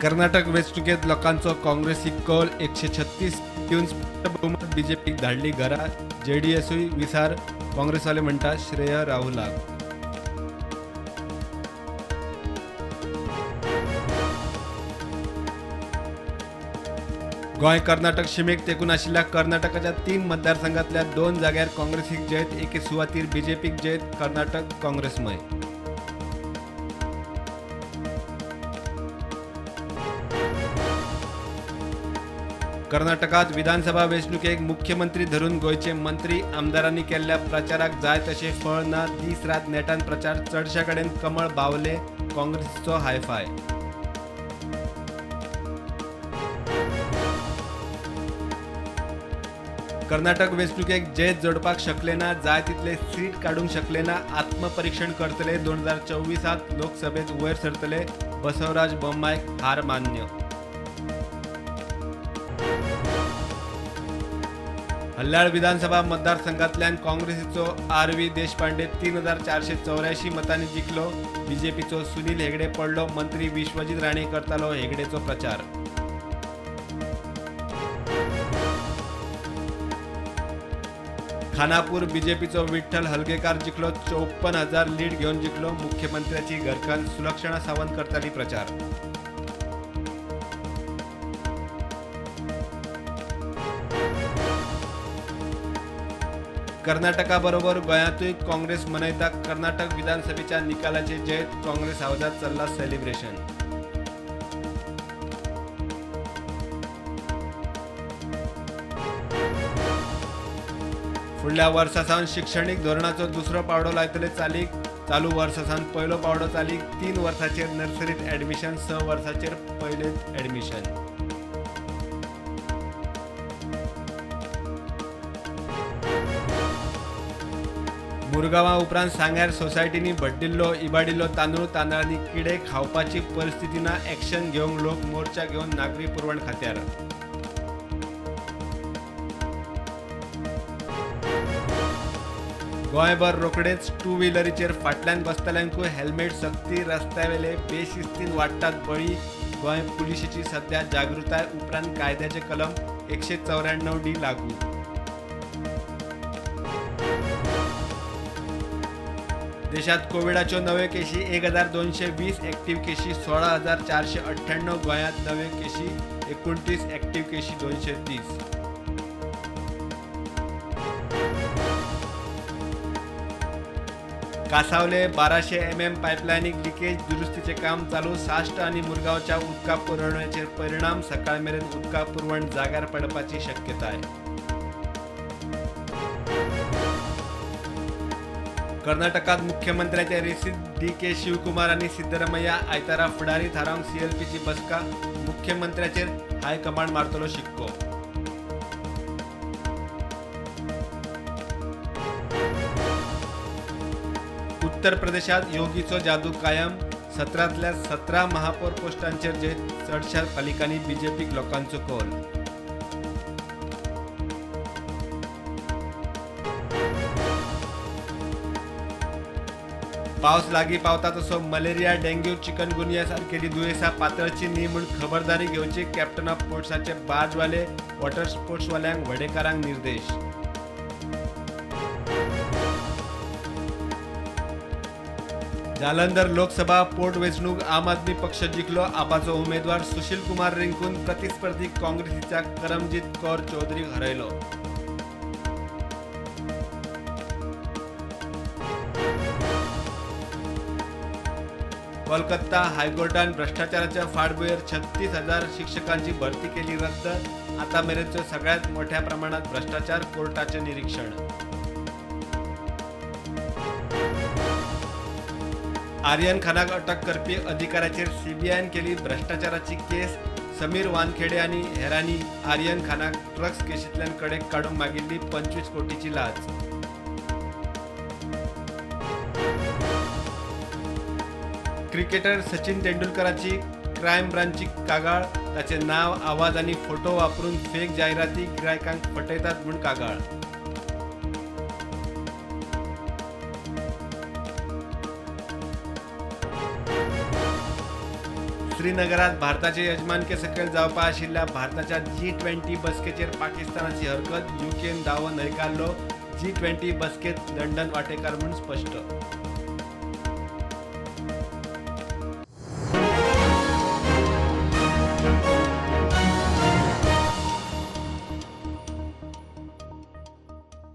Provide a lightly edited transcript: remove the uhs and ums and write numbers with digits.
कर्नाटक वेंचणुकेत लोकांचो काँग्रेसीक कौल 136 दिवन स्पष्ट बहुमत बीजेपीक धाडली घरा. जेडीएसूय विसार, काँग्रेसवाले म्हणटा श्रेय राहुलाक. गोंय कर्नाटक शिमेक तेंकून आशिल्ल्या कर्नाटकाच्या 3 मतदारसंघातल्या 2 जाग्यार काँग्रेसीक जैत, एके सुवातीर बीजेपीक जैत. कर्नाटक काँग्रेसमय. कर्नाटकात विधानसभा वेंचणुकेक मुख्यमंत्री धरून गोंयचे मंत्री आमदारांनी केल्ल्या प्रचाराक जाय तशें फळ ना. दीस रात नेटान प्रचार. चडशा कडेन कमळ बावले. काँग्रेसीचो हायफाय. कर्नाटक वेंचणुकेक जैत जोडपाक शकले ना. जाय तितले सीट काडूंक शकले ना. आत्मपरीक्षण करतले. 2024 लोकसभेत वयर सरतले. बसवराज बोम्मायक हार मान्य. हल्याळ विधानसभा मतदारसंघातल्यान काँग्रेसीचो आर.व्ही. देशपांडे 3484 मतांनी जिखलो. बीजेपीचो सुनील हेगडे पडलो. मंत्री विश्वजीत राणे करतालो हेगडेचो प्रचार. खानापूर बीजेपीचो विठ्ठल हलगेकार जिखलो. 54,000 लीड घेवन जिखलो. मुख्यमंत्र्याची घरकान्न सुलक्षणा सावंत करताली प्रचार. कर्नाटका बरोबर गोंयांतूय काँग्रेस मनयता कर्नाटक विधानसभेच्या निकालाचे जैत. काँग्रेस हावजात चल्ला सेलिब्रेशन. फुडल्या वर्सासावन शिक्षणीक धोरणाचो दुसरो पावडो लायतले चालीक. चालू वर्सासावन पयलो पावडो चालीक. 3 वर्सांचेर नर्सरीत ॲडमिशन, 6 वर्सांचेर पयलेत ॲडमिशन. मुरगांवां उपरांत सांग्यार सोसायटींनी भड्डिल्लो इबाडिल्लो तांदूळ. तांदळांनी किडे खावपाची परिस्थिती ना. ॲक्शन घेवंक लोक मोर्चा घेवन नागरी पुरवण खात्यार. गोंयभर रोखडेच टू व्हिलरीचेर फाटल्यान बसतल्यांकूय हेल्मेट सक्ती. रस्त्यावेले बेशिस्तीन वाडटात बळी. गोंय पुलिशेची सध्या जागृताय उपरांत कायद्याचे कलम 194D लागू. देशात कोविडाच्यो नव्यो केशी 1220. ॲक्टिव्ह केशी 16,498. गोंयांत नव्यो केशी 29. ॲक्टिव्ह केशी 230. कासावले 1200 mm पायपलायनीक लिकेज. दुरुस्तीचे काम चालू. साश्ट आनी मुरगांवच्या उदका पुरवणेचेर परिणाम. सकाळ मेरेन उदका पुरवण जाग्यार पडपाची शक्यताय. कर्नाटकात मुख्यमंत्र्याचे रेसीत डी.के. शिवकुमार आनी सिद्धरामय्या. आयतारा फुडारी थारावंक CLPची बसका. मुख्यमंत्र्याचेर हायकमांड मारतलो शिक्को. उत्तर प्रदेशात योगीचो जादू कायम. 17तल्या 17 महापौर पोस्टांचेर जैत. चडशा पालिकांनी बीजेपीक लोकांचो कौल. पावस लागीं पावता तसो मलेरिया, डेंग्यू, चिकनगुनिया सारकेली दुयेंसां पातळची न्ही म्हूण खबरदारी घेवची. कॅप्टन ऑफ पोर्ट्साचे बाजवाले. वॉटर स्पोर्ट्सवाल्यांक वडेकारांक निर्देश. जालंधर लोकसभा पोटवेंचणूक आम आदमी पक्ष जिखलो. आपाचो उमेदवार सुशील कुमार रिंकून प्रतिस्पर्धी काँग्रेसीच्या करमजीत कौर चौधरीक हरयलो. कोलकाता हायकोर्टान भ्रष्टाचाराच्या फाटभुंयेर 36,000 शिक्षकांची भरती केली रद्द. आता मेरेनचो सगळ्यात मोठ्या प्रमाणात भ्रष्टाचार. कोर्टाचे निरीक्षण. आर्यन खानाक अटक करपी अधिकाऱ्याचेर CBIन केली भ्रष्टाचाराची केस. समीर वानखेडे आनी हेरांनी आर्यन खानाक ड्रग्स केशींतल्यान कडेक काडूंक मागिल्ली 25 कोटीची लाच. क्रिकेटर सचिन तेंडुलकराची क्रायम ब्रांचची कागाळ. ताचे नाव, आवाज आनी फोटो वापरून फेक जायराती गिरायकांक फटयतात म्हूण कागाळ. श्रीनगरात भारताचे यजमानके सकयल जावपा आशिल्ल्या भारताच्या G20 बसकेचेर पाकिस्तानाची हरकत. युकेन दावो न्हयकारलो. G20 बसकेत लंडन वांटेकार म्हूण स्पश्ट.